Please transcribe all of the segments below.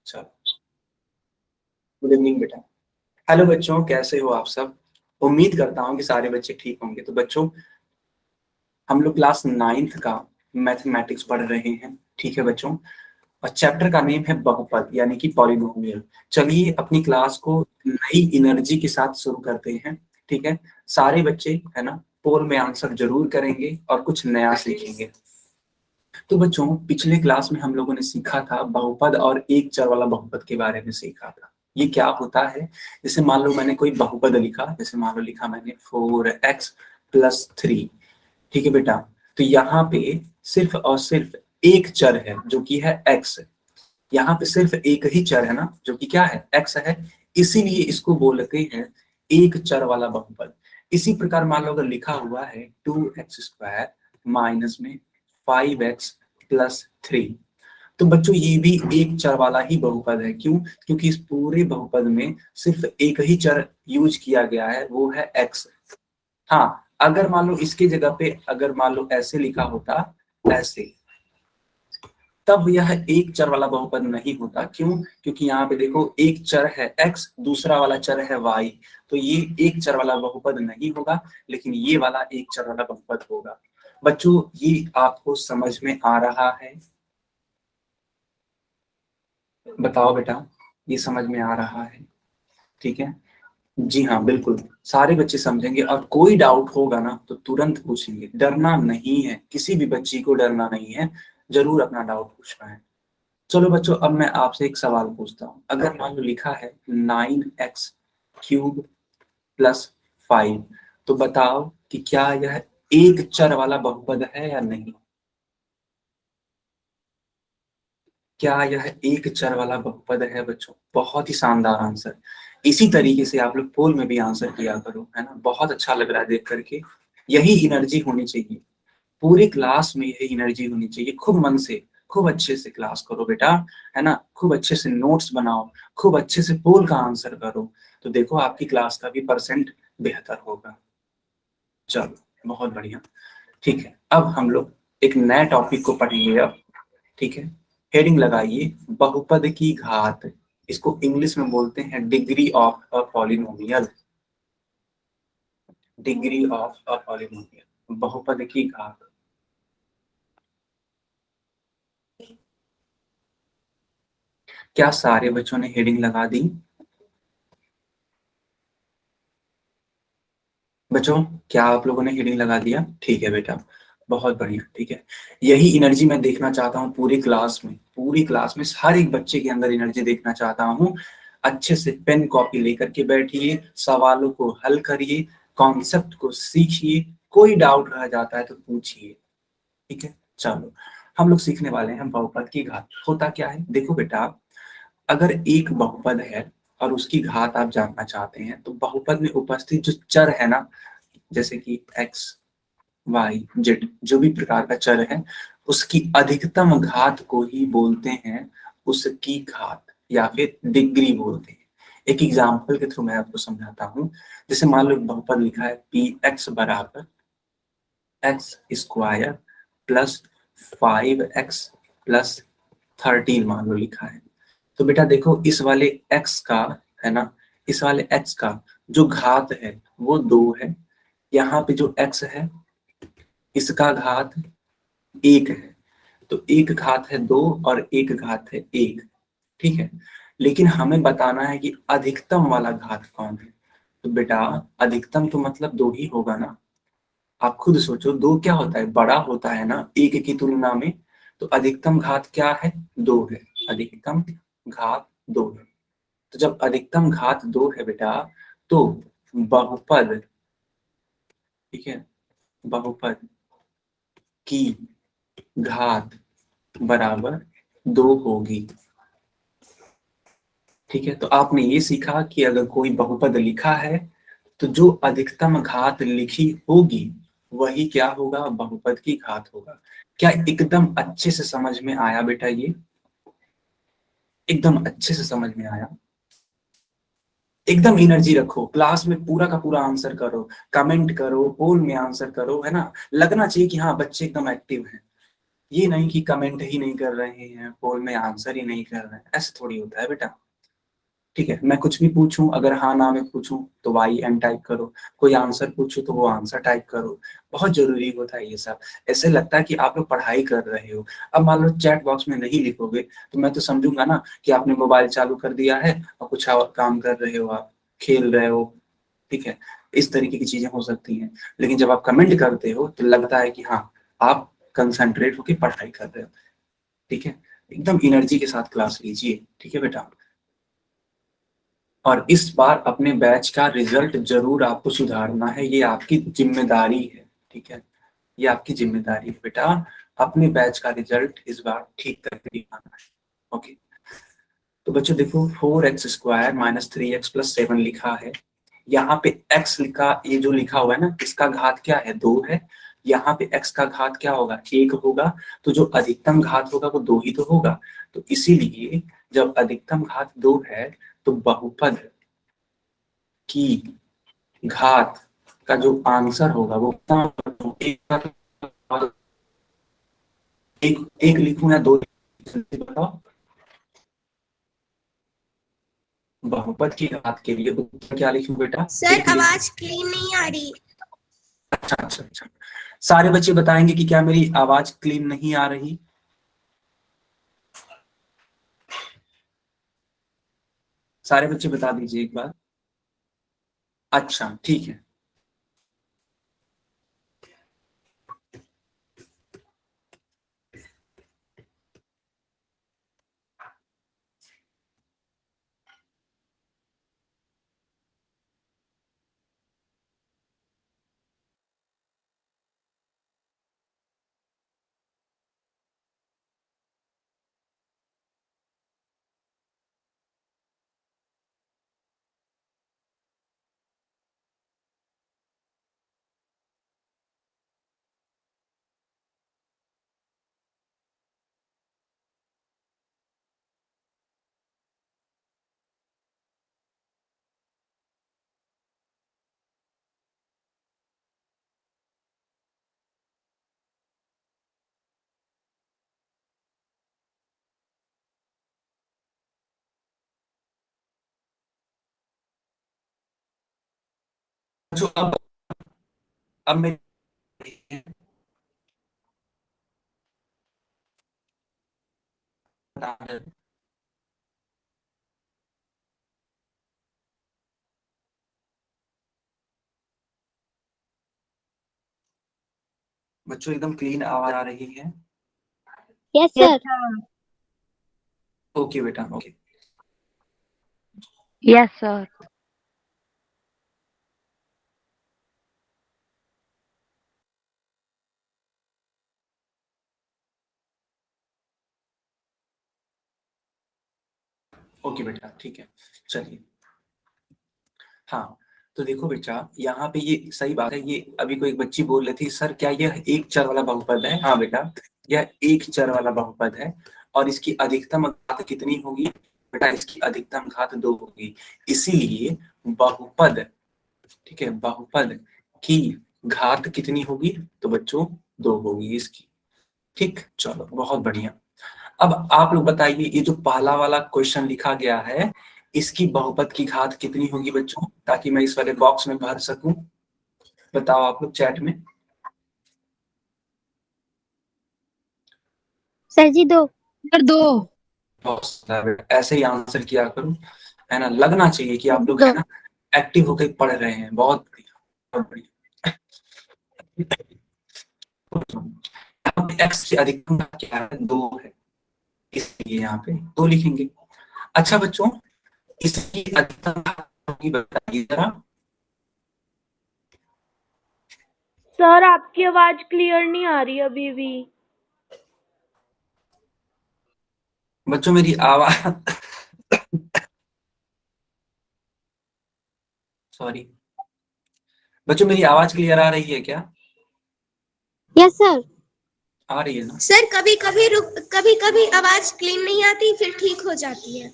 चलो, good evening बेटा। Hello बच्चों, कैसे हो आप सब? उम्मीद करता हूँ कि सारे बच्चे ठीक होंगे। तो बच्चों, हम लोग क्लास 9th का मैथमेटिक्स पढ़ रहे हैं, ठीक है बच्चों। और चैप्टर का नेम है बहुपद यानी कि पॉलिनोमियल। चलिए अपनी क्लास को नई एनर्जी के साथ शुरू करते हैं, ठीक है। सारे बच्चे है ना, पोल में आंसर जरूर करेंगे और कुछ नया सीखेंगे। तो बच्चों, पिछले क्लास में हम लोगों ने सीखा था बहुपद और एक चर वाला बहुपद के बारे में सीखा था। ये क्या होता है? जैसे मान लो मैंने कोई बहुपद लिखा, जैसे मान लो लिखा मैंने 4x+3, ठीक है बेटा। तो यहाँ पे सिर्फ और सिर्फ एक चर है जो कि है x। यहाँ पे सिर्फ एक ही चर है ना, जो कि क्या है, x है। इसीलिए इसको बोलते हैं एक चर वाला बहुपद। इसी प्रकार मान लो अगर लिखा हुआ है 2x² माइनस में 5x+3, तो बच्चों ये भी एक चर वाला ही बहुपद है। क्यों? क्योंकि इस पूरे बहुपद में सिर्फ एक ही चर यूज किया गया है, वो है x। हाँ, अगर मान लो इसके जगह पे अगर मान लो ऐसे लिखा होता, ऐसे, तब यह एक चर वाला बहुपद नहीं होता। क्यों? क्योंकि यहाँ पे देखो एक चर है x, दूसरा वाला चर है y। तो ये एक चर वाला बहुपद नहीं होगा, लेकिन ये वाला एक चर वाला बहुपद होगा। बच्चों, ये आपको समझ में आ रहा है? बताओ बेटा, ये समझ में आ रहा है? ठीक है, जी हाँ बिल्कुल, सारे बच्चे समझेंगे। और कोई डाउट होगा ना तो तुरंत पूछेंगे, डरना नहीं है, किसी भी बच्ची को डरना नहीं है, जरूर अपना डाउट पूछना है। चलो बच्चों, अब मैं आपसे एक सवाल पूछता हूँ। अगर मान लो लिखा है 9x³ + 5, तो बताओ कि क्या यह एक चर वाला बहुपद है या नहीं? क्या यह एक चर वाला बहुपद है बच्चों? बहुत ही शानदार आंसर। इसी तरीके से आप लोग पोल में भी आंसर किया करो, है ना। बहुत अच्छा लग रहा है देख करके। यही एनर्जी होनी चाहिए पूरी क्लास में, यही एनर्जी होनी चाहिए। खूब मन से, खूब अच्छे से क्लास करो बेटा, है ना। खूब अच्छे से नोट्स बनाओ, खूब अच्छे से पोल का आंसर करो, तो देखो आपकी क्लास का भी परसेंट बेहतर होगा। चलो, बहुत बढ़िया। ठीक है, अब हम लोग एक नए टॉपिक को पढ़ेंगे अब, ठीक है। हेडिंग लगाइए, बहुपद की घात। इसको इंग्लिश में बोलते हैं degree of a polynomial. Degree of a polynomial, बहुपद की घात। क्या सारे बच्चों ने हेडिंग लगा दी? बच्चों, क्या आप लोगों ने हेडिंग लगा दिया? ठीक है बेटा, बहुत बढ़िया। ठीक है, यही एनर्जी मैं देखना चाहता हूँ पूरी क्लास में। पूरी क्लास में हर एक बच्चे के अंदर एनर्जी देखना चाहता हूँ। अच्छे से पेन कॉपी लेकर के बैठिए, सवालों को हल करिए, कॉन्सेप्ट को सीखिए, कोई डाउट रह जाता है तो पूछिए, ठीक है। चलो, हम लोग सीखने वाले हैं बहुपद की घात। होता क्या है, देखो बेटा, अगर एक बहुपद है और उसकी घात आप जानना चाहते हैं, तो बहुपद में उपस्थित जो चर है ना, जैसे कि x, y, z, जो भी प्रकार का चर है, उसकी अधिकतम घात को ही बोलते हैं उसकी घात, या फिर डिग्री बोलते हैं। एक एग्जाम्पल के थ्रू मैं आपको समझाता हूँ। जैसे मान लो बहुपद लिखा है px बराबर x² + 5x+13 मान लो लिखा है। तो बेटा देखो, इस वाले x का, है ना, इस वाले x का जो घात है वो 2 है। यहाँ पे जो x है इसका घात 1 है। तो एक घात है 2 और एक घात है 1, ठीक है। लेकिन हमें बताना है कि अधिकतम वाला घात कौन है। तो बेटा, अधिकतम तो मतलब 2 ही होगा ना। आप खुद सोचो, 2 क्या होता है, बड़ा होता है ना 1 की तुलना में। तो अधिकतम घात क्या है, 2 है। अधिकतम घात 2 है। तो जब अधिकतम घात 2 है बेटा, तो बहुपद, ठीक है, बहुपद की घात बराबर 2 होगी। ठीक है, तो आपने ये सीखा कि अगर कोई बहुपद लिखा है तो जो अधिकतम घात लिखी होगी वही क्या होगा, बहुपद की घात होगा। क्या एकदम अच्छे से समझ में आया बेटा? ये एकदम अच्छे से समझ में आया? एकदम एनर्जी रखो, क्लास में पूरा का पूरा आंसर करो, कमेंट करो, पोल में आंसर करो, है ना। लगना चाहिए कि हाँ बच्चे एकदम एक्टिव हैं। ये नहीं कि कमेंट ही नहीं कर रहे हैं, पोल में आंसर ही नहीं कर रहे हैं, ऐसे थोड़ी होता है बेटा। ठीक है, मैं कुछ भी पूछूं, अगर हाँ ना में पूछूं तो वाई एन टाइप करो, कोई आंसर पूछूं तो वो आंसर टाइप करो। बहुत जरूरी होता है ये सब। ऐसे लगता है कि आप लोग पढ़ाई कर रहे हो। अब मान लो चैट बॉक्स में नहीं लिखोगे तो मैं तो समझूंगा ना कि आपने मोबाइल चालू कर दिया है और कुछ और काम कर रहे हो, आप खेल रहे हो। ठीक है, इस तरीके की चीजें हो सकती हैं। लेकिन जब आप कमेंट करते हो तो लगता है कि हाँ, आप कंसंट्रेट होकर पढ़ाई कर रहे हो। ठीक है, एकदम एनर्जी के साथ क्लास लीजिए। ठीक है बेटा, और इस बार अपने बैच का रिजल्ट जरूर आपको सुधारना है, ये आपकी जिम्मेदारी है। ठीक है, ये आपकी जिम्मेदारी है बेटा, अपने बैच का रिजल्ट इस बार ठीक करके दिखाना है। ओके, तो बच्चों देखो, 4x² माइनस 3x+7 लिखा है। यहाँ पे x लिखा, ये जो लिखा हुआ है ना, इसका घात क्या है, 2 है। यहाँ पे x का घात क्या होगा, 1 होगा। तो जो अधिकतम घात होगा वो 2 ही तो होगा। तो इसीलिए जब अधिकतम घात 2 है तो बहुपद की घात का जो आंसर होगा वो कितना होगा? एक लिखूं या 2 बताओ। बहुपद की घात के लिए उत्तर क्या लिखूं बेटा? सर एक लिखूं? आवाज क्लीन नहीं आ रही। अच्छा अच्छा अच्छा, सारे बच्चे बताएंगे कि क्या मेरी आवाज क्लीन नहीं आ रही? सारे बच्चे बता दीजिए एक बार। अच्छा ठीक है। जो अब मैं बच्चों एकदम क्लीन आवाज आ रही है? Yes yes sir. Sir. Okay बेटा, ओके। Yes sir. ओके बेटा, ठीक है, चलिए। हाँ, तो देखो बेटा, यहाँ पे ये सही बात है। ये अभी कोई एक बच्ची बोल रही थी, सर क्या यह एक चर वाला बहुपद है? हाँ बेटा, यह एक चर वाला बहुपद है। और इसकी अधिकतम घात कितनी होगी बेटा? इसकी अधिकतम घात 2 होगी। इसीलिए बहुपद, ठीक है, बहुपद की घात कितनी होगी? तो बच्चों 2 होगी इसकी। ठीक, चलो बहुत बढ़िया। अब आप लोग बताइए, ये जो पहला वाला क्वेश्चन लिखा गया है, इसकी बहुपद की घात कितनी होगी बच्चों, ताकि मैं इस वाले बॉक्स में भर सकूं? बताओ आप लोग चैट में। सर जी 2। सर 2। ऐसे ही आंसर किया करो, है ना, लगना चाहिए कि आप लोग, है 2। ना, एक्टिव होकर पढ़ रहे हैं। बहुत बढ़िया, बहुत बढ़िया। एक्स की अधिकतम क्या है? 2 है, इसलिए यहाँ पे 2 लिखेंगे। अच्छा बच्चों, इसकी अधिकतम होगी, बताइए जरा। सर आपकी आवाज क्लियर नहीं आ रही अभी भी। बच्चों मेरी आवाज सॉरी बच्चों, मेरी आवाज क्लियर आ रही है क्या? Yes sir. आ रही है ना? सर कभी कभी कभी कभी आवाज क्लीन नहीं आती, फिर ठीक हो जाती है।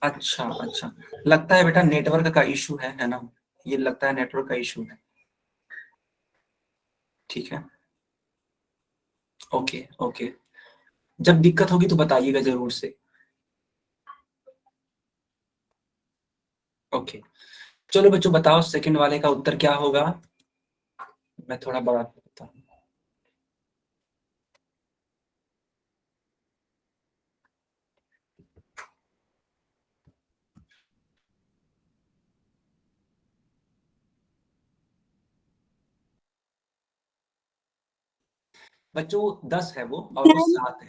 अच्छा अच्छा, लगता है बेटा नेटवर्क का इशू है ना? ये लगता है नेटवर्क का इशू है। ठीक है, ओके ओके। जब दिक्कत होगी तो बताइएगा जरूर से। ओके, चलो बच्चों बताओ सेकंड वाले का उत्तर क्या होगा। मैं थोड़ा बड़ा करता हूँ। बच्चों 10 है वो और वो 7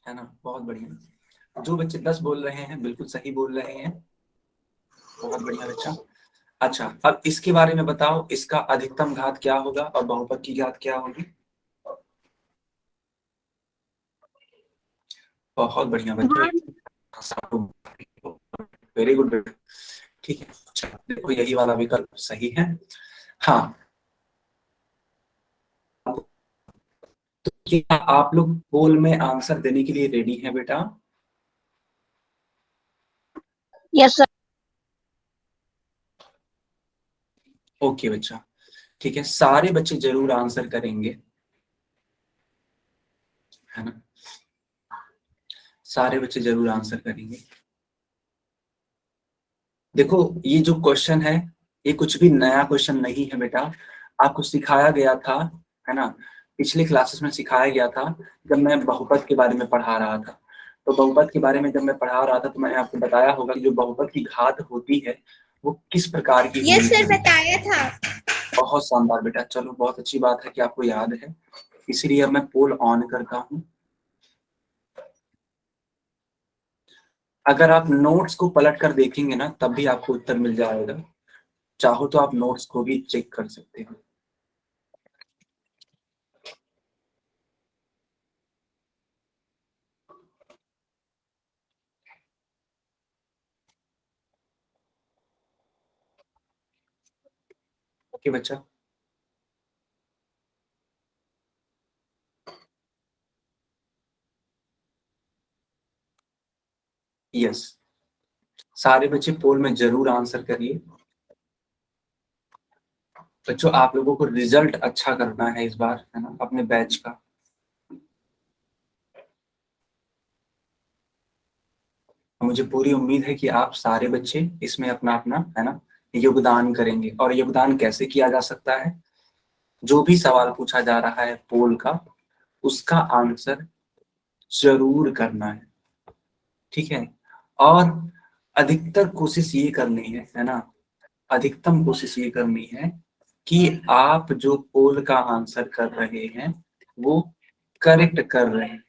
है ना, बहुत बढ़िया। जो बच्चे 10 बोल रहे हैं बिल्कुल सही बोल रहे हैं, बहुत बढ़िया बच्चा। अच्छा, अब इसके बारे में बताओ, इसका अधिकतम घात क्या होगा और बहुपद की घात क्या होगी। बहुत बढ़िया बच्चों, वेरी गुड बेटा, ठीक है। अच्छा, देखो यही वाला विकल्प सही है। हाँ, तो क्या आप लोग पोल में आंसर देने के लिए रेडी हैं बेटा। Yes sir. ओके बच्चा, ठीक है, सारे बच्चे जरूर आंसर करेंगे, है ना, सारे बच्चे जरूर आंसर करेंगे। देखो ये जो क्वेश्चन ये कुछ भी नया क्वेश्चन नहीं है बेटा, आपको सिखाया गया था, है ना, पिछले क्लासेस में सिखाया गया था जब मैं बहुपद के बारे में पढ़ा रहा था। तो बहुपद के बारे में जब मैं पढ़ा रहा था तो मैंने आपको बताया होगा कि जो बहुपद की घात होती है वो किस प्रकार की ये होती सर है। बताया था। बहुत शानदार बेटा, चलो बहुत अच्छी बात है कि आपको याद है, इसीलिए अब मैं पोल ऑन करता हूँ। अगर आप नोट्स को पलट कर देखेंगे ना तब भी आपको उत्तर मिल जाएगा, चाहो तो आप नोट्स को भी चेक कर सकते हैं। ओके बच्चा, यस, सारे बच्चे पोल में जरूर आंसर करिए। बच्चों आप लोगों को रिजल्ट अच्छा करना है इस बार, है ना, अपने बैच का। मुझे पूरी उम्मीद है कि आप सारे बच्चे इसमें अपना अपना, है ना, योगदान करेंगे। और योगदान कैसे किया जा सकता है, जो भी सवाल पूछा जा रहा है पोल का उसका आंसर जरूर करना है, ठीक है। और अधिकतर कोशिश ये करनी है ना, अधिकतम कोशिश ये करनी है कि आप जो पोल का आंसर कर रहे हैं वो करेक्ट कर रहे हैं।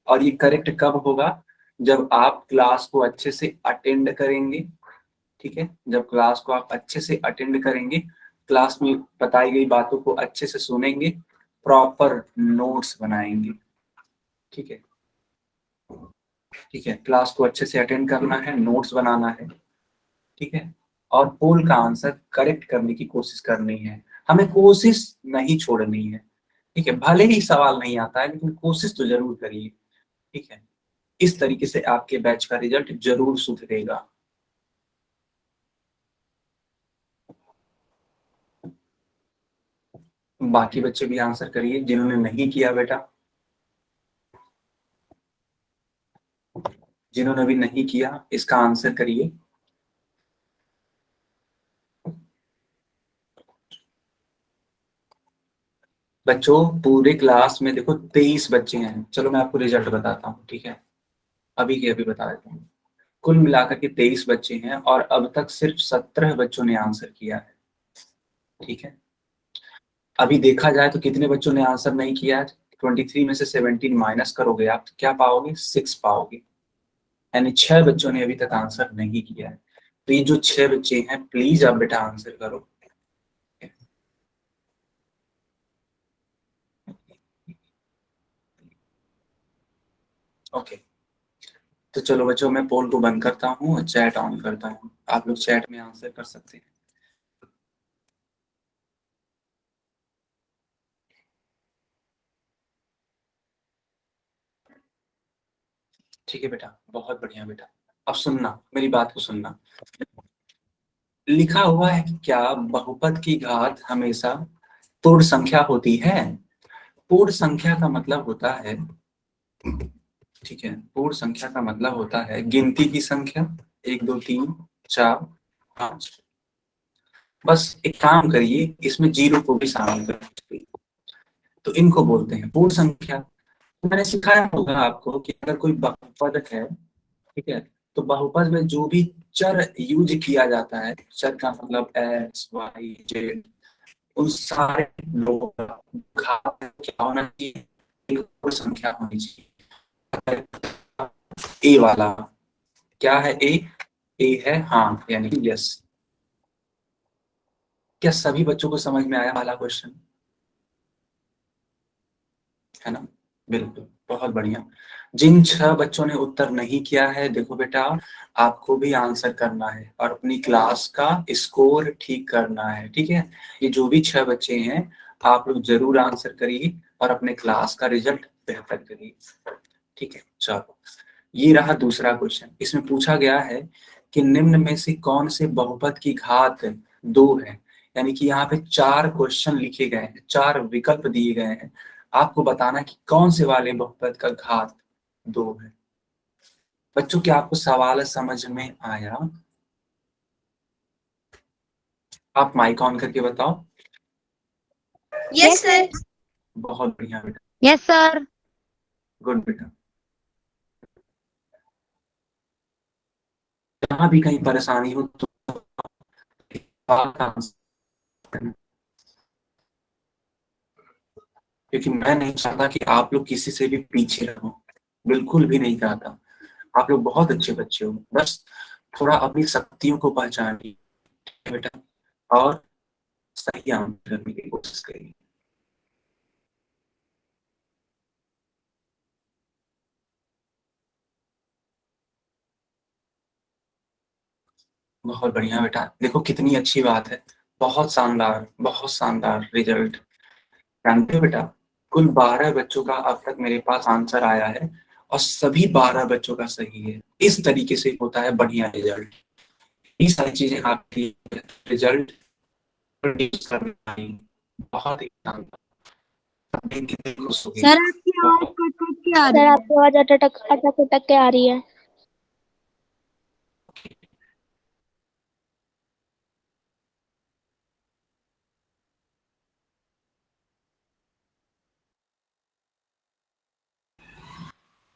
और ये करेक्ट कब होगा, जब आप क्लास को अच्छे से अटेंड करेंगे, ठीक है, जब क्लास को आप अच्छे से अटेंड करेंगे, क्लास में बताई गई बातों को अच्छे से सुनेंगे, प्रॉपर नोट्स बनाएंगे, ठीक है, ठीक है, क्लास को अच्छे से अटेंड करना है, नोट्स बनाना है, ठीक है, और पोल का आंसर करेक्ट करने की कोशिश करनी है। हमें कोशिश नहीं छोड़नी है, ठीक है, भले ही सवाल नहीं आता है लेकिन कोशिश तो जरूर करिए, ठीक है। इस तरीके से आपके बैच का रिजल्ट जरूर सुधरेगा। बाकी बच्चे भी आंसर करिए जिन्होंने नहीं किया बेटा, जिन्होंने अभी नहीं किया इसका आंसर करिए। बच्चों पूरे क्लास में देखो 23 बच्चे हैं, चलो मैं आपको रिजल्ट बताता हूँ, ठीक है, अभी के अभी बता देता हूँ। कुल मिलाकर के 23 बच्चे हैं और अब तक सिर्फ 17 बच्चों ने आंसर किया है, ठीक है। अभी देखा जाए तो कितने बच्चों ने आंसर नहीं किया है, 23 में से 17 माइनस करोगे आप तो क्या पाओगे, 6 पाओगे, यानी 6 बच्चों ने अभी तक आंसर नहीं किया है। तो ये जो 6 बच्चे हैं प्लीज आप बेटा आंसर करो। ओके, तो चलो बच्चों मैं पोल को बंद करता हूँ और चैट ऑन करता हूँ, आप लोग चैट में आंसर कर सकते हैं। ठीक है बेटा, बहुत बढ़िया बेटा। अब सुनना, मेरी बात को सुनना। लिखा हुआ है कि क्या बहुपद की घात हमेशा पूर्ण संख्या होती है। पूर्ण संख्या का मतलब होता है ठीक है, पूर्ण संख्या का मतलब होता है गिनती की संख्या, 1 2 3 4 5। बस एक काम करिए, इसमें जीरो को भी शामिल करिए, तो इनको बोलते हैं पूर्ण संख्या। मैंने सिखाया होगा आपको कि अगर कोई बहुपद है, ठीक है, तो बहुपद में जो भी चर यूज किया जाता है, चर का मतलब एक्स वाई जेड, उन सारे लोगों का घात क्या होना चाहिए, एक पूर्ण संख्या होनी चाहिए। ए वाला क्या है, ए है हाँ, यानी कि यस। क्या सभी बच्चों को समझ में आया वाला क्वेश्चन, है ना? बिल्कुल, बहुत बढ़िया। जिन 6 बच्चों ने उत्तर नहीं किया है, देखो बेटा, आपको भी आंसर करना है और अपनी क्लास का स्कोर ठीक करना है, ठीक है? ये जो भी 6 बच्चे हैं, आप लोग जरूर आंसर करिए और अपने क्लास का रिजल्ट बेहतर करिए, ठीक है? चलो, ये रहा दूसरा क्वेश्चन। इसमें पूछा गया है कि निम्न में से कौन से बहुपद की घात 2 है। यानी कि यहाँ पे 4 क्वेश्चन लिखे गए हैं, 4 विकल्प दिए गए हैं, आपको बताना कि कौन से वाले बहुपद का घात 2 है। बच्चों, क्या आपको सवाल समझ में आया? आप माइक ऑन करके बताओ। Yes sir. बहुत बढ़िया बेटा, यस सर। गुड बेटा। जहाँ भी कहीं परेशानी हो तो बात का आंसर करना। क्योंकि मैं नहीं चाहता कि आप लोग किसी से भी पीछे रहो, बिल्कुल भी नहीं चाहता। आप लोग बहुत अच्छे बच्चे हो, बस थोड़ा अपनी शक्तियों को पहचानिए बेटा, और सही आंसर करने की कोशिश करिए। बहुत बढ़िया बेटा, देखो कितनी अच्छी बात है, बहुत शानदार रिजल्ट। जानते हो बेटा, कुल 12 बच्चों का अब तक मेरे पास आंसर आया है और सभी 12 बच्चों का सही है। इस तरीके से होता है बढ़िया रिजल्ट। ये सारी चीजें आपकी रिजल्ट प्रोड्यूस करना है, बहुत ही शानदार। दिन कितनी खुश होगी। सर आपकी आवाज बहुत कट कट के आ सर रही है। आपकी आवाज अटक अटक अटक के आ रही है।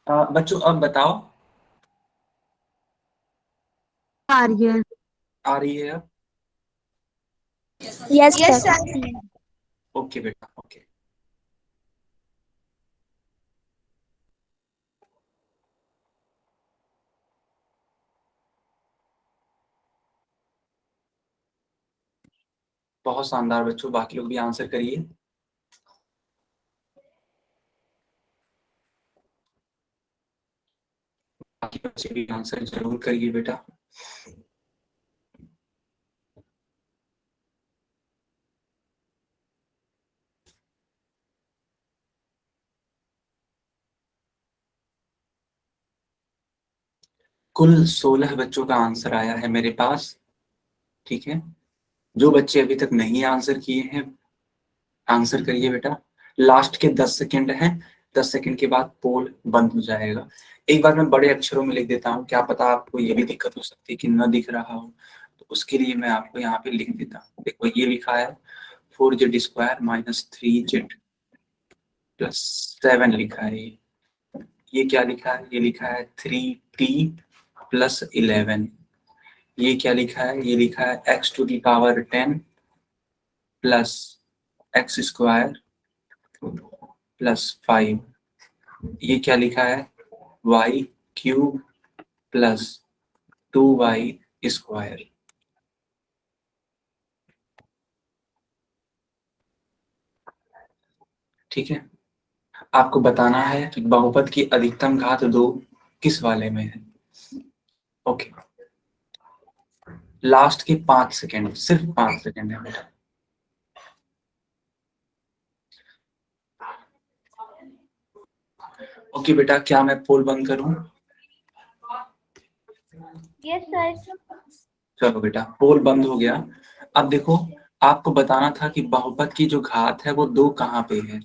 बच्चों अब बताओ, आ रही है। आ रही है अब? Yes yes sir. Sir. Okay बेटा, ओके। बहुत शानदार बच्चों, बाकी लोग भी आंसर करिए। बाकी बच्चे भी आंसर जरूर करिए बेटा। कुल 16 बच्चों का आंसर आया है मेरे पास, ठीक है? जो बच्चे अभी तक नहीं आंसर किए हैं, आंसर करिए बेटा। लास्ट के 10 सेकंड हैं, 10 सेकंड के बाद पोल बंद हो जाएगा। एक बार मैं बड़े अक्षरों में लिख देता हूँ, क्या पता आपको ये भी दिक्कत हो सकती है कि न दिख रहा हो, तो उसके लिए मैं आपको यहाँ पे लिख देता हूँ। देखो ये लिखा है 4z² माइनस 3z प्लस 7 लिखा है। ये क्या लिखा है, ये लिखा है 3t प्लस 11। ये क्या लिखा है, ये लिखा है x⁻10 प्लस x² प्लस 5। ये क्या लिखा है, y³ प्लस 2y²। ठीक है, आपको बताना है कि बहुपद की अधिकतम घात 2 किस वाले में है। ओके, लास्ट के 5 सेकेंड, सिर्फ 5 सेकेंड है बेटा। ओके बेटा, क्या मैं पोल बंद करूं? Yes sir. चलो बेटा, पोल बंद हो गया। अब देखो, आपको बताना था कि बहुपद की जो घात है वो 2 कहाँ पे है।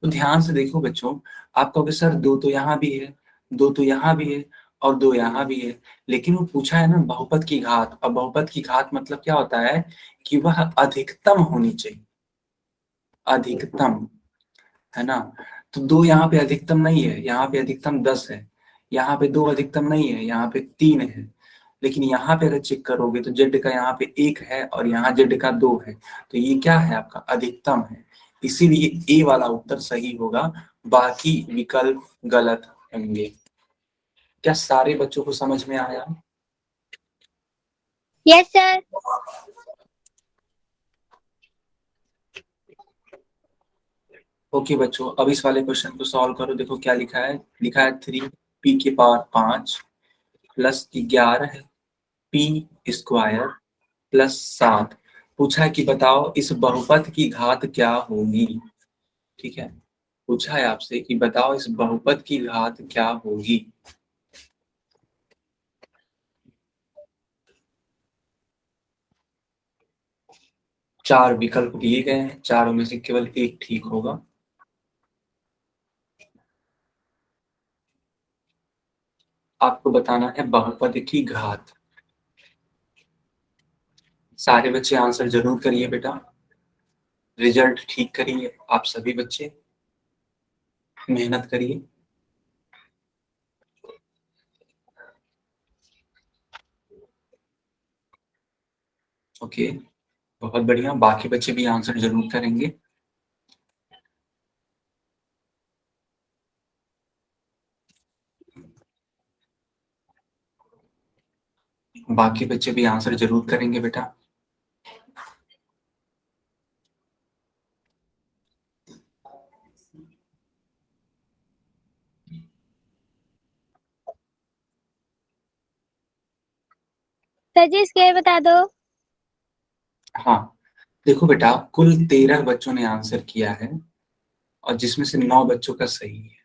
तो ध्यान से देखो बच्चों, आप कहोगे सर 2 तो यहाँ भी है, 2 तो यहाँ भी है और 2 यहाँ भी है, लेकिन वो पूछा है ना बहुपद की घात। अब बहुपद की घात मतलब क्या होता है कि वह अधिकतम होनी चाहिए, अधिकतम, है ना। तो 2 यहाँ पे अधिकतम नहीं है, यहाँ पे अधिकतम 10 है, यहाँ पे 2 अधिकतम नहीं है, यहाँ पे 3 है। लेकिन यहाँ पे अगर चेक करोगे तो जेड का यहाँ पे 1 है और यहाँ जेड का 2 है, तो ये क्या है आपका अधिकतम है। इसीलिए ए वाला उत्तर सही होगा, बाकी विकल्प गलत होंगे। क्या सारे बच्चों को समझ में आया? Yes sir. ओके बच्चों, अब इस वाले क्वेश्चन को सॉल्व करो। देखो क्या लिखा है, लिखा है 3p⁵ plus 11 p square plus 7। पूछा है कि बताओ इस बहुपद की घात क्या होगी। ठीक है, पूछा है आपसे कि बताओ इस बहुपद की घात क्या होगी। चार विकल्प दिए गए हैं, चारों में से केवल एक ठीक होगा। आपको बताना है बहुपद की घात। सारे बच्चे आंसर जरूर करिए बेटा, रिजल्ट ठीक करिए आप सभी बच्चे, मेहनत करिए। ओके, बहुत बढ़िया, बाकी बच्चे भी आंसर जरूर करेंगे। बाकी बच्चे भी आंसर जरूर करेंगे बेटा। सर जी स्केयर बता दो। हाँ देखो बेटा, कुल 13 बच्चों ने आंसर किया है और जिसमें से 9 बच्चों का सही है।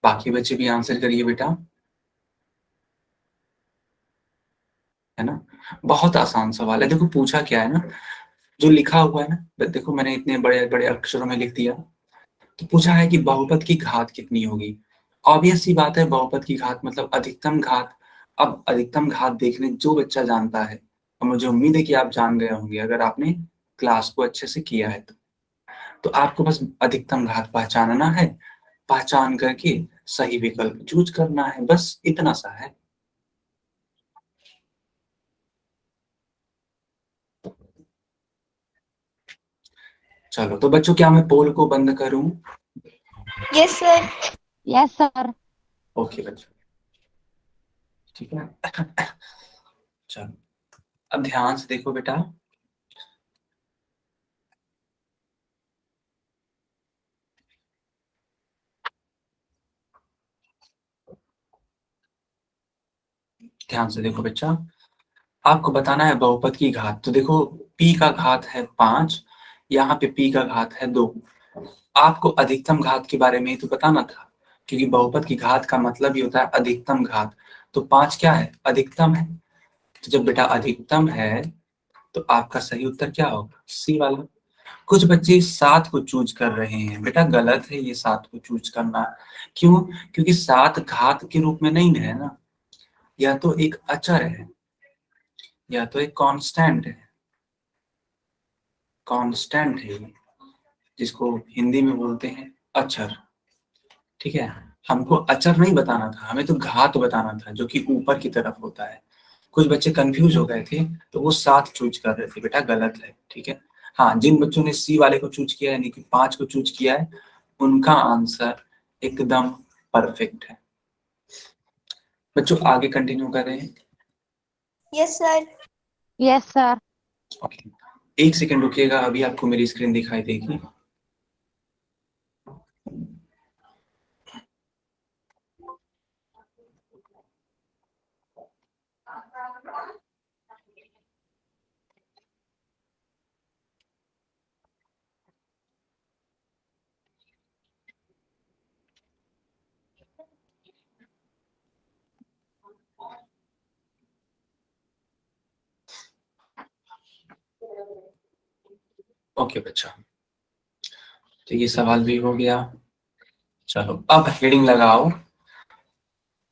बाकी बच्चे भी आंसर करिए बेटा, है ना। बहुत आसान सवाल है। देखो पूछा क्या है ना, जो लिखा हुआ है ना, देखो मैंने इतने बड़े बड़े अक्षरों में लिख दिया। तो पूछा है कि बहुपद की घात कितनी होगी। ऑब्वियस सी बात है, बहुपद की घात मतलब अधिकतम घात। अब अधिकतम घात देखने जो बच्चा जानता है, और मुझे उम्मीद है कि आप जान गए होंगे अगर आपने क्लास को अच्छे से किया है तो आपको बस अधिकतम घात पहचानना है, पहचान करके सही विकल्प चूज करना है, बस इतना सा है। चलो तो बच्चों, क्या मैं पोल को बंद करूं? Yes sir. Yes sir. Okay बच्चों, ठीक है। चलो अब ध्यान से देखो बेटा, ध्यान से देखो बच्चा, आपको बताना है बहुपद की घात। तो देखो p का घात है 5, यहाँ पे p का घात है 2। आपको अधिकतम घात के बारे में ही तो बताना था, क्योंकि बहुपद की घात का मतलब ही होता है अधिकतम घात। तो 5 क्या है, अधिकतम है। तो जब बेटा अधिकतम है तो आपका सही उत्तर क्या होगा, सी वाला। कुछ बच्चे 7 को चूज कर रहे हैं, बेटा गलत है ये 7 को चूज करना। क्यों? क्योंकि 7 घात के रूप में नहीं है ना, या तो एक अचर है या तो एक कांस्टेंट है। कांस्टेंट है ये, जिसको हिंदी में बोलते हैं अचर। ठीक है, हमको अचर नहीं बताना था, हमें तो घात बताना था जो कि ऊपर की तरफ होता है। कुछ बच्चे कंफ्यूज हो गए थे तो वो 7 चूज कर रहे थे, बेटा गलत है। ठीक है, हाँ जिन बच्चों ने सी वाले को चूज किया है, यानी कि 5 को चूज किया है, उनका आंसर एकदम परफेक्ट है। बच्चों आगे कंटिन्यू करें। Yes sir. Yes sir. Okay, एक सेकंड रुकिएगा, अभी आपको मेरी स्क्रीन दिखाई देगी। ओके बच्चा, तो ये सवाल भी हो गया। चलो अब हेडिंग लगाओ,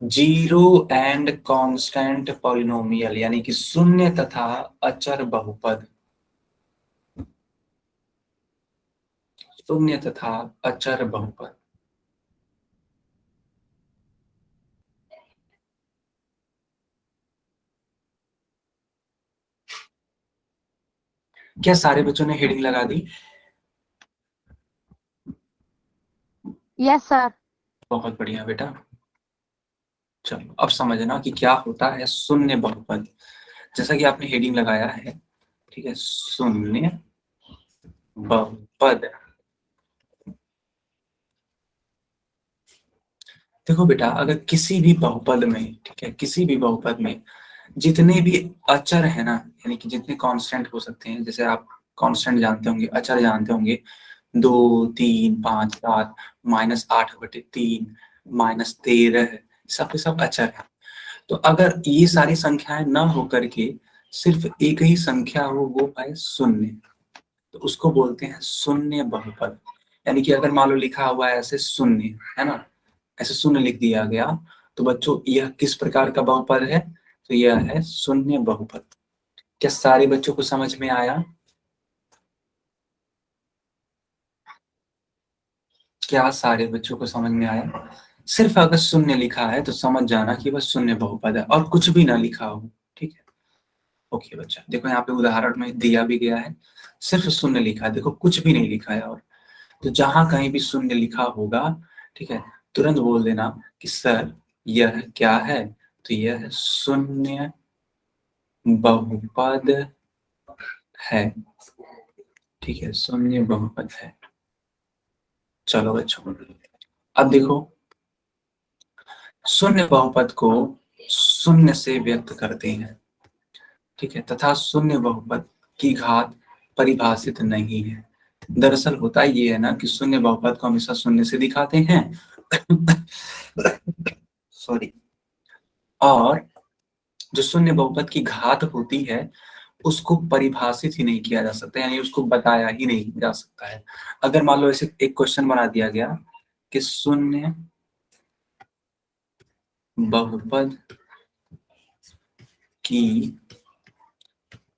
जीरो एंड कांस्टेंट पॉलिनोमियल, यानी कि शून्य तथा अचर बहुपद। शून्य तथा अचर बहुपद। क्या सारे बच्चों ने हेडिंग लगा दी? Yes, sir. बहुत बढ़िया बेटा। चलो अब समझना कि क्या होता है शून्य बहुपद। जैसा कि आपने हेडिंग लगाया है, ठीक है, शून्य बहुपद। देखो बेटा, अगर किसी भी बहुपद में, ठीक है, किसी भी बहुपद में जितने भी अचर है ना, यानी कि जितने कांस्टेंट हो सकते हैं, जैसे आप कांस्टेंट जानते होंगे, अचर जानते होंगे, 2, 3, 5, 7, -8/3, -13, सब के सब अचर है। तो अगर ये सारी संख्याएं ना होकर के सिर्फ एक ही संख्या हो, वो है शून्य, तो उसको बोलते हैं शून्य बहुपद। यानी कि अगर मान लो लिखा हुआ है ऐसे शून्य, है ना, ऐसे शून्य लिख दिया गया, तो बच्चों यह किस प्रकार का बहुपद है? तो यह है शून्य बहुपद। क्या सारे बच्चों को समझ में आया? क्या सारे बच्चों को समझ में आया? सिर्फ अगर शून्य लिखा है तो समझ जाना कि वह शून्य बहुपद है, और कुछ भी ना लिखा हो, ठीक है। ओके बच्चा, देखो यहाँ पे उदाहरण में दिया भी गया है, सिर्फ शून्य लिखा है, देखो कुछ भी नहीं लिखा है। और तो जहां कहीं भी शून्य लिखा होगा, ठीक है, तुरंत बोल देना कि सर यह क्या है? तो यह शून्य बहुपद है, ठीक है, शून्य बहुपद है। चलो बच्चों, अब देखो, शून्य बहुपद को शून्य से व्यक्त करते हैं, ठीक है, तथा शून्य बहुपद की घात परिभाषित नहीं है। दरअसल होता ये है ना कि शून्य बहुपद को हमेशा शून्य से दिखाते हैं सॉरी। और जो शून्य बहुपद की घात होती है उसको परिभाषित ही नहीं किया जा सकता, यानी उसको बताया ही नहीं जा सकता है। अगर मान लो ऐसे एक क्वेश्चन बना दिया गया कि शून्य बहुपद की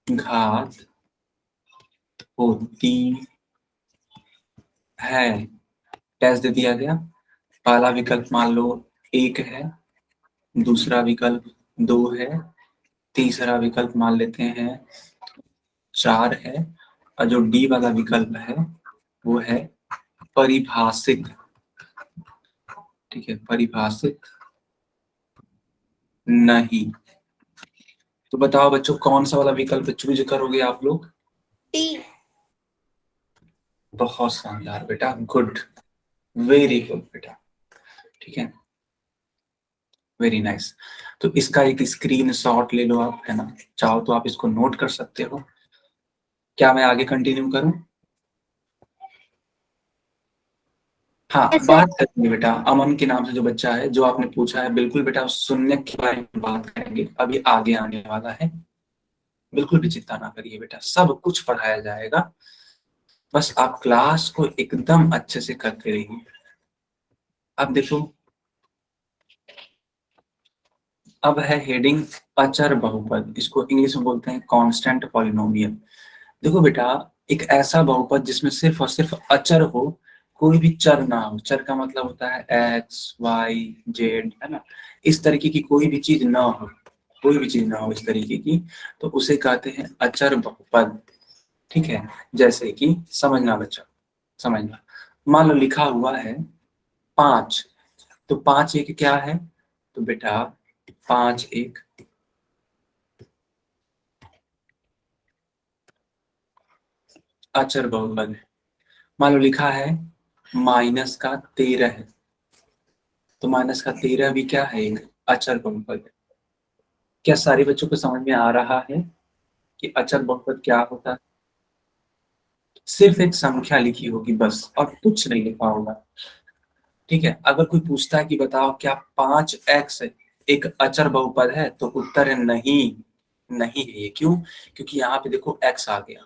घात होती है, टेस्ट दे दिया गया, पहला विकल्प मान लो 1 है, दूसरा विकल्प 2 है, तीसरा विकल्प मान लेते हैं 4 है, और जो डी वाला विकल्प है वो है परिभाषित, ठीक है, परिभाषित नहीं। तो बताओ बच्चों, कौन सा वाला विकल्प चूज करोगे आप लोग? टी। बहुत शानदार बेटा, गुड, वेरी गुड बेटा, ठीक है, वेरी नाइस। तो इसका एक स्क्रीनशॉट ले लो आप, है ना, चाहो तो आप इसको नोट कर सकते हो। क्या मैं आगे कंटिन्यू करूं? हाँ, Yes, sir. बात करेंगे बेटा, अमन के नाम से जो बच्चा है, जो आपने पूछा है, बिल्कुल बेटा शून्य के बारे में बात करेंगे, अभी आगे आने वाला है। बिल्कुल भी चिंता ना करिए बेटा, सब कुछ पढ़ाया जाएगा, बस आप क्लास को एकदम अच्छे से करते रहिए। अब देखो, अब है हेडिंग अचर बहुपद, इसको इंग्लिश में बोलते हैं कांस्टेंट पॉलिनोमियल। देखो बेटा, एक ऐसा बहुपद जिसमें सिर्फ और सिर्फ अचर हो, कोई भी चर ना हो। चर का मतलब होता है एक्स, वाई, जेड, है ना, इस तरीके की कोई भी चीज ना हो, कोई भी चीज ना हो इस तरीके की, तो उसे कहते हैं अचर बहुपद, ठीक है। जैसे कि समझना बच्चा, समझना, मान लो लिखा हुआ है 5, तो 5 एक क्या है? तो बेटा 5 एक अचर बहुपद है। मान लो लिखा है -13 है, तो -13 भी क्या है? एक अचर बहुपद है। क्या सारे बच्चों को समझ में आ रहा है कि अचर बहुपद क्या होता है? सिर्फ एक संख्या लिखी होगी बस, और कुछ नहीं लिखा होगा, ठीक है। अगर कोई पूछता है कि बताओ क्या 5x एक अचर बहुपद है, तो उत्तर है नहीं, नहीं है ये। क्यों? क्योंकि यहाँ पे देखो x आ गया,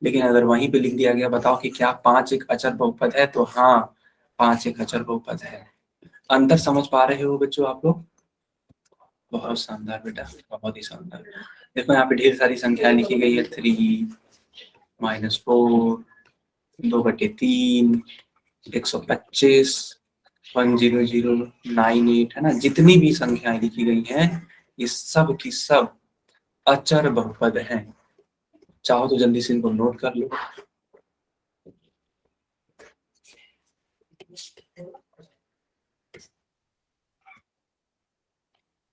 लेकिन अगर वहीं पे लिख दिया गया बताओ कि क्या 5 एक अचर बहुपद है, तो हाँ 5 एक अचर बहुपद है। अंतर समझ पा रहे हो बच्चों आप लोग? बहुत शानदार बेटा, बहुत ही शानदार। देखो यहाँ पे ढेर सारी संख्या लिखी गई है, 3 -4 2/3 125 10098 है ना, जितनी भी संख्याएं लिखी गई हैं ये सब की सब अचर बहुपद हैं। चाहो तो जल्दी से इनको नोट कर लो।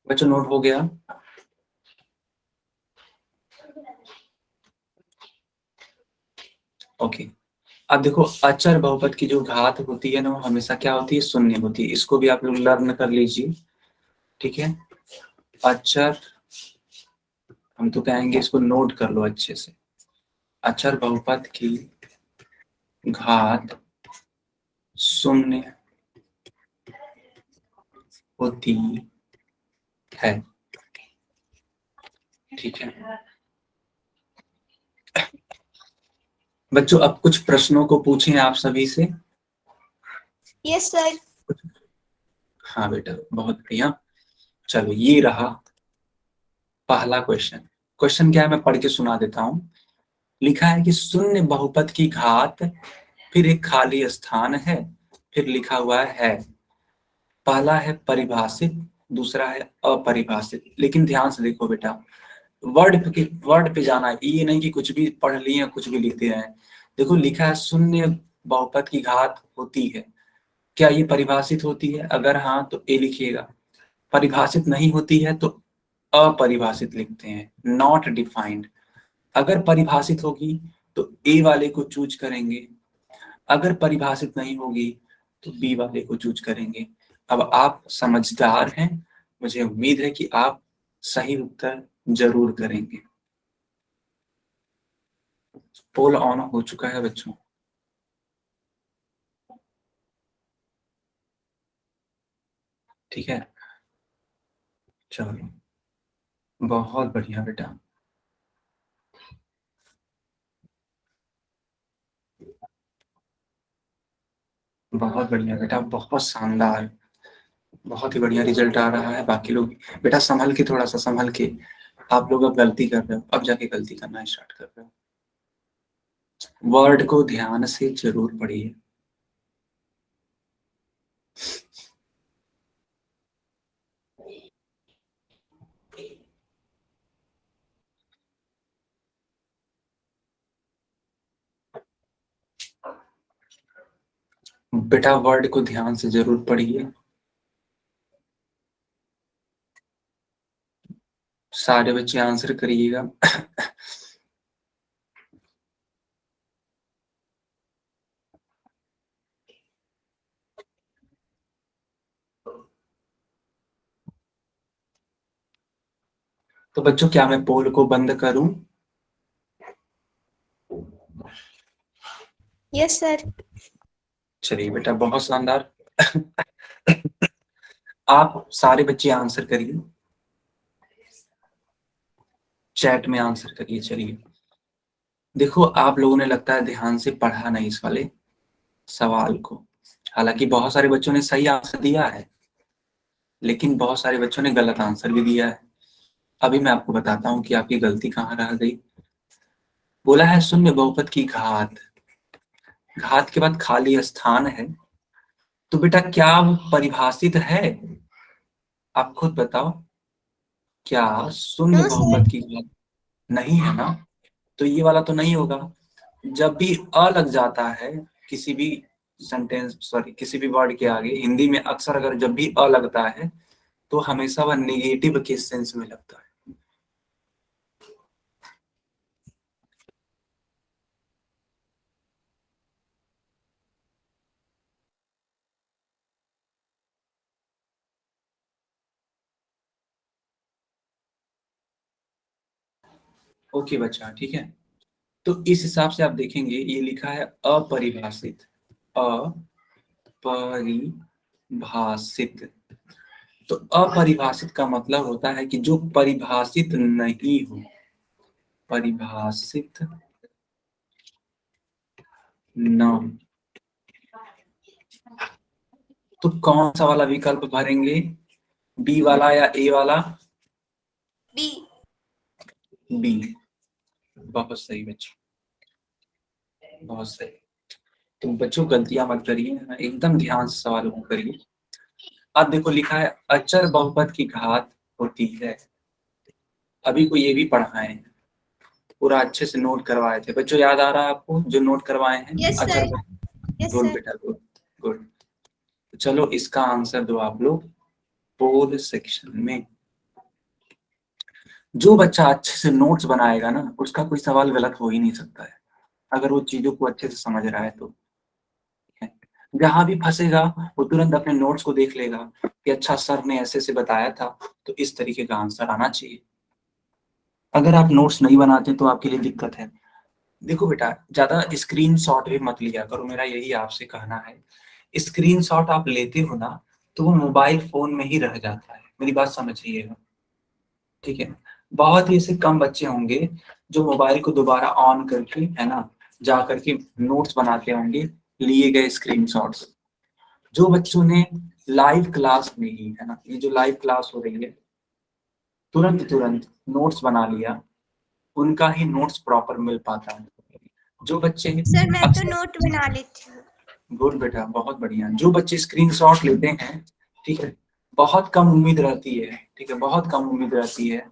बच्चों नोट हो गया? ओके। अब देखो अचर बहुपद की जो घात होती है ना वो हमेशा क्या होती है, शून्य होती है। इसको भी आप लोग लर्न कर लीजिए, ठीक है। अचर, हम तो कहेंगे इसको नोट कर लो अच्छे से। अचर बहुपद की घात शून्य होती है, ठीक है बच्चों। अब कुछ प्रश्नों को पूछें आप सभी से। Yes sir. हाँ बेटा बहुत बढ़िया। चलो ये रहा पहला क्वेश्चन। क्वेश्चन क्या है मैं पढ़ के सुना देता हूँ। लिखा है कि शून्य बहुपद की घात, फिर एक खाली स्थान है, फिर लिखा हुआ है पहला है परिभाषित, दूसरा है अपरिभाषित। लेकिन ध्यान से देखो बेटा, वर्ड पे जाना है, ये नहीं कि कुछ भी पढ़ लिए कुछ भी लिखते हैं। देखो लिखा है शून्य बहुपद की घात होती है, क्या ये परिभाषित होती है? अगर हाँ तो ए लिखिएगा, परिभाषित नहीं होती है तो अपरिभाषित लिखते हैं, नॉट डिफाइंड। अगर परिभाषित होगी तो ए वाले को चूज करेंगे, अगर परिभाषित नहीं होगी तो बी वाले को चूज करेंगे। अब आप समझदार हैं, मुझे उम्मीद है कि आप सही उत्तर जरूर करेंगे। पोल ऑन हो चुका है बच्चों। ठीक है चलो बहुत बढ़िया बेटा, बहुत बढ़िया बेटा, बहुत शानदार, बहुत ही बढ़िया रिजल्ट आ रहा है। बाकी लोग बेटा संभल के, थोड़ा सा संभल के। आप लोग अब गलती कर रहे हो, अब जाके गलती करना स्टार्ट कर रहे हो। वर्ड को ध्यान से जरूर पढ़िए। बेटा वर्ड को ध्यान से जरूर पढ़िए। सारे बच्चे आंसर करिएगा। तो बच्चों क्या मैं पोल को बंद करूं? Yes sir. चलिए बेटा बहुत शानदार। आप सारे बच्चे आंसर करिए, चैट में आंसर करिए। चलिए देखो आप लोगों ने लगता है ध्यान से पढ़ा नहीं इस वाले सवाल को। हालांकि बहुत सारे बच्चों ने सही आंसर दिया है, लेकिन बहुत सारे बच्चों ने गलत आंसर भी दिया है। अभी मैं आपको बताता हूँ कि आपकी गलती कहाँ रह गई। बोला है शून्य बहुपद की घात, घात के बाद खाली स्थान है, तो बेटा क्या वो परिभाषित है? आप खुद बताओ, क्या शून्य नो बहुपद सर। की घात नहीं है ना? तो ये वाला तो नहीं होगा। जब भी अ लग जाता है किसी भी सेंटेंस, सॉरी किसी भी वर्ड के आगे, हिंदी में अक्सर अगर जब भी अ लगता है तो हमेशा वह नेगेटिव के सेंस में लगता है। ओके बच्चा ठीक है। तो इस हिसाब से आप देखेंगे ये लिखा है अपरिभाषित, अपरिभाषित। तो अपरिभाषित का मतलब होता है कि जो परिभाषित नहीं हो, परिभाषित नाउन। तो कौन सा वाला विकल्प भरेंगे, बी वाला या ए वाला? बी। बी। बहुत सही बच्चों, बहुत सही। तुम बच्चों गलतियां मत करिए, एकदम ध्यान से सवालों को करिए। अब देखो लिखा है अचर बहुपद की घात होती है। अभी को ये भी पढ़ाए, पूरा अच्छे से नोट करवाए थे बच्चों, याद आ रहा है आपको जो नोट करवाए हैं? यस अचर सर। Yes good sir. बेटा, गुड गुड। चलो इसका आंसर दो आप लोग पोल सेक्शन में। जो बच्चा अच्छे से नोट्स बनाएगा ना, उसका कोई सवाल गलत हो ही नहीं सकता है, अगर वो चीजों को अच्छे से समझ रहा है तो। जहां भी फंसेगा वो तुरंत अपने नोट्स को देख लेगा कि अच्छा सर ने ऐसे से बताया था, तो इस तरीके का आंसर आना चाहिए। अगर आप नोट्स नहीं बनाते तो आपके लिए दिक्कत है। देखो बेटा, ज्यादा स्क्रीनशॉट भी मत लिया करो, मेरा यही आपसे कहना है। स्क्रीनशॉट आप लेते हो ना, तो वो मोबाइल फोन में ही रह जाता है, मेरी बात समझिएगा, ठीक है? बहुत ही ऐसे कम बच्चे होंगे जो मोबाइल को दोबारा ऑन करके, है ना, जा करके नोट्स बनाते होंगे लिए गए स्क्रीनशॉट्स। जो बच्चों ने लाइव क्लास में ही, है ना, ये जो लाइव क्लास हो रही है, तुरंत तुरंत नोट्स बना लिया, उनका ही नोट्स प्रॉपर मिल पाता है। जो बच्चे सर मैं तो अक्सर, नोट बना लेती हूँ। गुड बेटा, बहुत बढ़िया। जो बच्चे स्क्रीनशॉट लेते हैं, ठीक है, बहुत कम उम्मीद रहती है, ठीक है, बहुत कम उम्मीद रहती है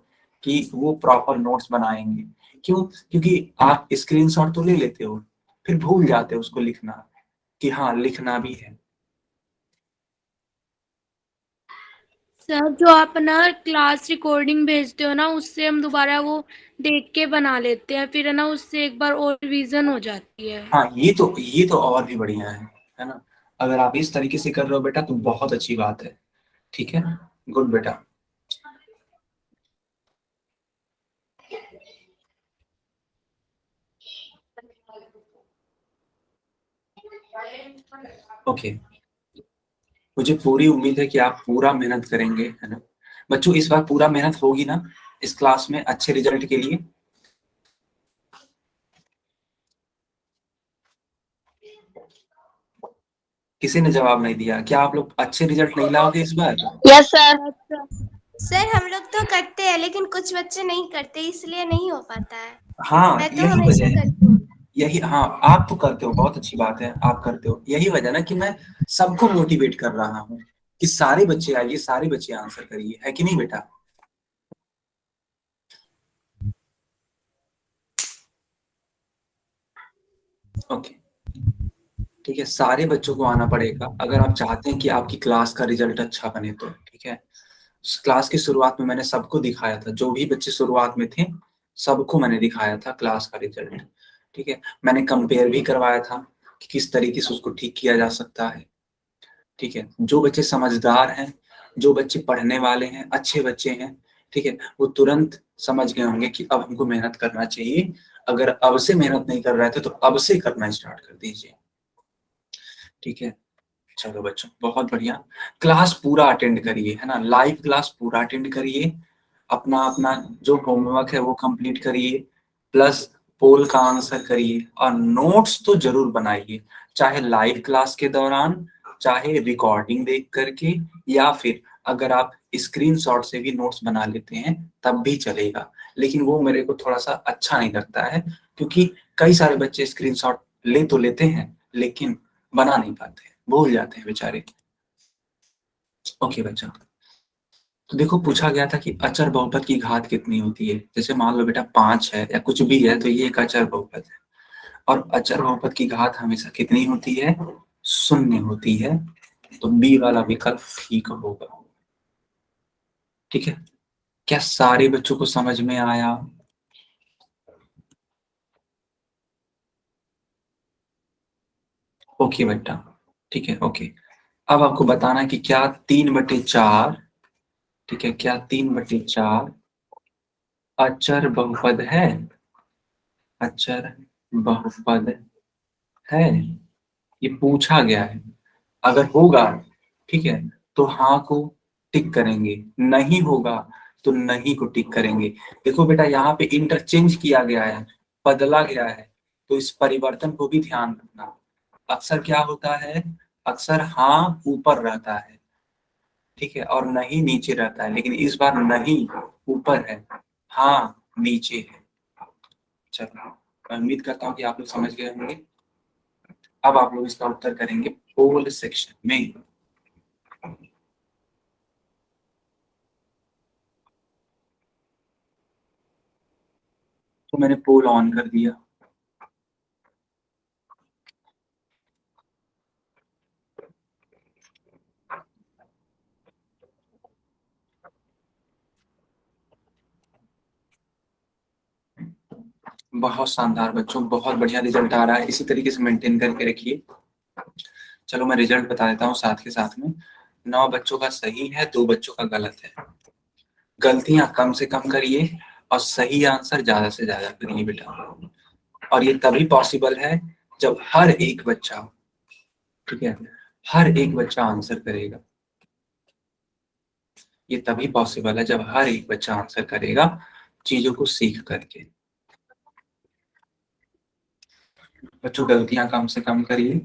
कि वो प्रॉपर नोट्स बनाएंगे। क्यों? क्योंकि आप स्क्रीनशॉट तो ले लेते हो, फिर भूल जाते हो उसको लिखना, कि हाँ लिखना भी है। सर जो आप ना क्लास रिकॉर्डिंग भेजते हो ना, उससे हम दोबारा वो देख के बना लेते हैं, फिर है ना उससे एक बार और रिवीजन हो जाती है। हाँ ये तो और भी बढ़िया है ना? अगर आप इस तरीके से कर रहे हो बेटा तो बहुत अच्छी बात है, ठीक है, गुड बेटा। ओके, मुझे पूरी उम्मीद है कि आप पूरा मेहनत करेंगे, है ना बच्चों? इस बार पूरा मेहनत होगी ना इस क्लास में अच्छे रिजल्ट के लिए? किसी ने जवाब नहीं दिया, क्या आप लोग अच्छे रिजल्ट नहीं लाओगे इस बार? Yes, sir. सर हम लोग तो करते हैं लेकिन कुछ बच्चे नहीं करते, इसलिए नहीं हो पाता है। हाँ मैं तो यही हमेशा वजह है, करती हूँ। यही, हाँ आप तो करते हो, बहुत अच्छी बात है, आप करते हो। यही वजह ना कि मैं सबको मोटिवेट कर रहा हूँ कि सारे बच्चे आइए, सारे बच्चे आंसर करिए, है कि नहीं बेटा? ओके, ठीक है, सारे बच्चों को आना पड़ेगा अगर आप चाहते हैं कि आपकी क्लास का रिजल्ट अच्छा बने तो, ठीक है? क्लास की शुरुआत में मैंने सबको दिखाया था, जो भी बच्चे शुरुआत में थे सबको मैंने दिखाया था क्लास का रिजल्ट, ठीक है? मैंने कंपेयर भी करवाया था कि किस तरीके से उसको ठीक किया जा सकता है, ठीक है? जो बच्चे समझदार हैं, जो बच्चे पढ़ने वाले हैं, अच्छे बच्चे हैं, ठीक है, वो तुरंत समझ गए होंगे कि अब हमको मेहनत करना चाहिए। अगर अब से मेहनत नहीं कर रहे थे तो अब से करना स्टार्ट कर दीजिए, ठीक है? चलो बच्चों, बहुत बढ़िया। क्लास पूरा अटेंड करिए, है ना, लाइव क्लास पूरा अटेंड करिए। अपना अपना जो होमवर्क है वो कंप्लीट करिए, प्लस पोल का आंसर करिए, और नोट्स तो जरूर बनाइए, चाहे लाइव क्लास के दौरान, चाहे रिकॉर्डिंग देख करके, या फिर अगर आप स्क्रीनशॉट से भी नोट्स बना लेते हैं तब भी चलेगा। लेकिन वो मेरे को थोड़ा सा अच्छा नहीं लगता है, क्योंकि कई सारे बच्चे स्क्रीनशॉट ले तो लेते हैं लेकिन बना नहीं पाते, भूल जाते हैं बेचारे। ओके बच्चा, तो देखो पूछा गया था कि अचर बहुपद की घात कितनी होती है। जैसे मान लो बेटा 5 है या कुछ भी है, तो ये एक अचर बहुपद है, और अचर बहुपद की घात हमेशा कितनी होती है? 0 होती है। तो बी वाला विकल्प ठीक होगा, ठीक है? क्या सारे बच्चों को समझ में आया? ओके बेटा, ठीक है, ओके। अब आपको बताना है कि क्या 3/4, ठीक है, क्या 3/4 अचर बहुपद है? अचर बहुपद है, ये पूछा गया है। अगर होगा, ठीक है, तो हाँ को टिक करेंगे, नहीं होगा तो नहीं को टिक करेंगे। देखो बेटा, यहाँ पे इंटरचेंज किया गया है, बदला गया है, तो इस परिवर्तन को भी ध्यान रखना। अक्सर क्या होता है, अक्सर हाँ ऊपर रहता है, ठीक है, और नहीं नीचे रहता है, लेकिन इस बार नहीं ऊपर है, हाँ नीचे है। चलो मैं उम्मीद करता हूँ कि आप लोग समझ गए होंगे। अब आप लोग इसका उत्तर करेंगे पोल सेक्शन में। तो मैंने पोल ऑन कर दिया। बहुत शानदार बच्चों, बहुत बढ़िया रिजल्ट आ रहा है, इसी तरीके से मेंटेन करके रखिए। चलो मैं रिजल्ट बता देता हूँ साथ के साथ में। 9 बच्चों का सही है, 2 बच्चों का गलत है। गलतियां कम से कम करिए और सही आंसर ज्यादा से ज्यादा करिए बेटा। और ये तभी पॉसिबल है जब हर एक बच्चा, ठीक है, हर एक बच्चा आंसर करेगा। ये तभी पॉसिबल है जब हर एक बच्चा आंसर करेगा चीजों को सीख करके। बच्चों गलतियां कम से कम करिए।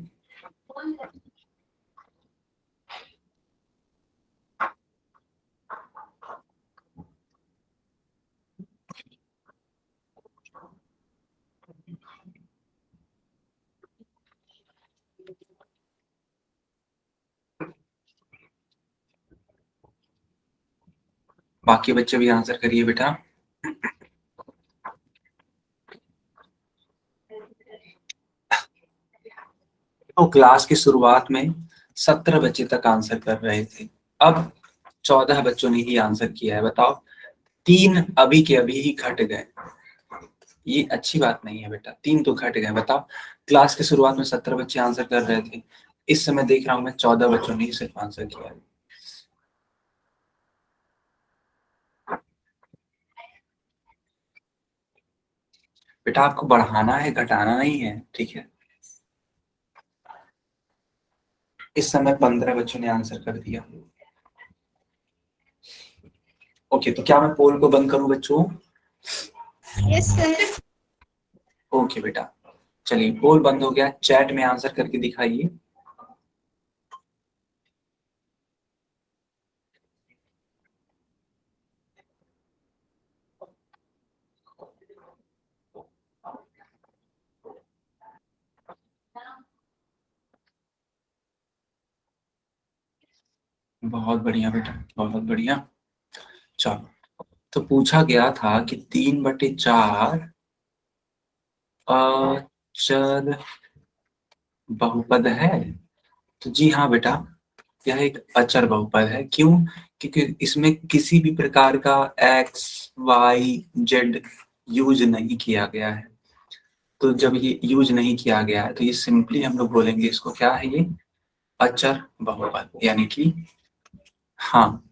बाकी बच्चे भी आंसर करिए बेटा। तो क्लास की शुरुआत में 17 बच्चे तक आंसर कर रहे थे, अब 14 बच्चों ने ही आंसर किया है। बताओ, 3 अभी के अभी ही घट गए। ये अच्छी बात नहीं है बेटा, 3 तो घट गए। बताओ, क्लास की शुरुआत में 17 बच्चे आंसर कर रहे थे, इस समय देख रहा हूं मैं 14 बच्चों ने ही सिर्फ आंसर किया है। बेटा आपको बढ़ाना है, घटाना नहीं है, ठीक है। इस समय 15 बच्चों ने आंसर कर दिया। ओके, तो क्या मैं पोल को बंद करूं बच्चों? Yes sir. ओके बेटा, चलिए पोल बंद हो गया। चैट में आंसर करके दिखाइए। बहुत बढ़िया बेटा, बहुत बढ़िया। चलो, तो पूछा गया था कि 3/4 अचर बहुपद है। तो जी हाँ बेटा, यह एक अचर बहुपद है। क्यों? क्योंकि इसमें किसी भी प्रकार का एक्स वाई जेड यूज नहीं किया गया है। तो जब ये यूज नहीं किया गया है तो ये सिंपली हम लोग बोलेंगे इसको क्या है, ये अचर बहुपद, यानी कि हाँ,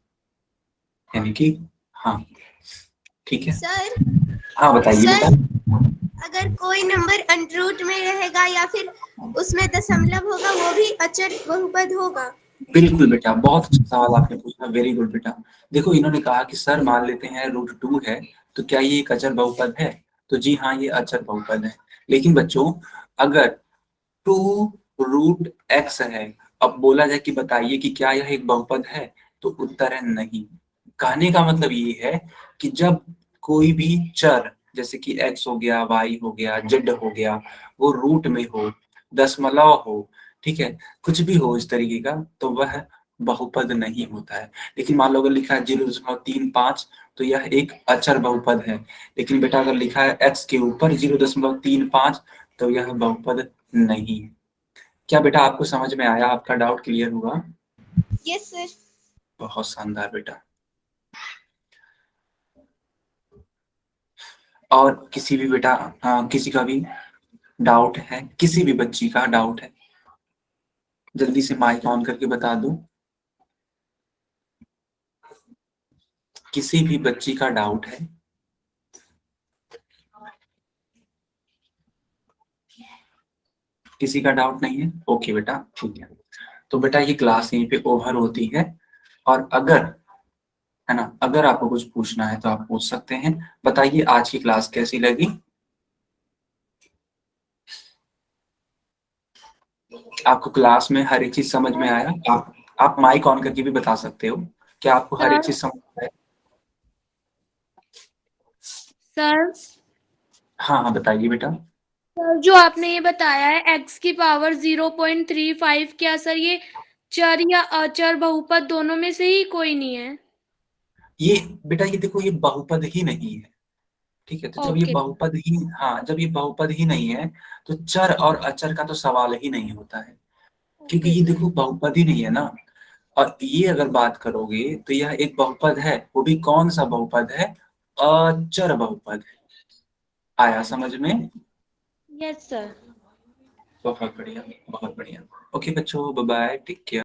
यानी कि हाँ, ठीक है। सर हाँ बताइए सर, बेटा। अगर कोई नंबर अंडरूट में रहेगा या फिर उसमें दशमलव होगा वो भी अचर बहुपद होगा? बिल्कुल बेटा, बहुत अच्छा सवाल आपने पूछा, वेरी गुड बेटा। देखो इन्होंने कहा कि सर मान लेते हैं √2 है, तो क्या ये एक अचर बहुपद है? तो जी हाँ, ये अचर बहुपद है। लेकिन बच्चों अगर 2√x है, अब बोला जाए कि बताइए कि क्या यह एक बहुपद है, तो उत्तर है नहीं। कहने का मतलब ये है कि जब कोई भी चर जैसे कि x हो गया, y हो गया, z हो गया, वो रूट में हो, दशमलव हो, ठीक है, कुछ भी हो इस तरीके का, तो वह बहुपद नहीं होता है। लेकिन मान लो अगर लिखा है 0.35, तो यह एक अचर बहुपद है। लेकिन बेटा अगर लिखा है x के ऊपर 0.35, तो यह बहुपद नहीं है। क्या बेटा आपको समझ में आया? आपका डाउट क्लियर हुआ? Yes sir. बहुत शानदार बेटा। और किसी भी बेटा किसी का भी डाउट है, किसी भी बच्ची का डाउट है, जल्दी से माइक ऑन करके बता दो। किसी भी बच्ची का डाउट है? किसी का डाउट नहीं है? ओके बेटा, ठीक है। तो बेटा ये क्लास यहीं पे ओवर होती है, और अगर है ना, अगर आपको कुछ पूछना है तो आप पूछ सकते हैं। बताइए आज की क्लास कैसी लगी? आपको क्लास में हर एक चीज समझ में आया? आप माइक ऑन करके भी बता सकते हो। क्या आपको हर एक चीज समझ में आया? सर हाँ हाँ, बताइए बेटा। सर जो आपने ये बताया है x की पावर 0.35, क्या सर ये चर या अचर बहुपद दोनों में से ही कोई नहीं है? ये बेटा, ये देखो, ये बहुपद ही नहीं है, ठीक है। तो जब ये ओके बहुपद ही, हाँ, जब ये बहुपद ही नहीं है तो चर और अचर का तो सवाल ही नहीं होता है, क्योंकि ओके ये सर। देखो बहुपद ही नहीं है ना। और ये अगर बात करोगे तो यह एक बहुपद है, वो भी कौन सा बहुपद है? अचर बहुपद है। आया समझ में? Yes sir. बहुत बढ़िया, बहुत बढ़िया। ओके बच्चों, बाय बाय, टेक केयर।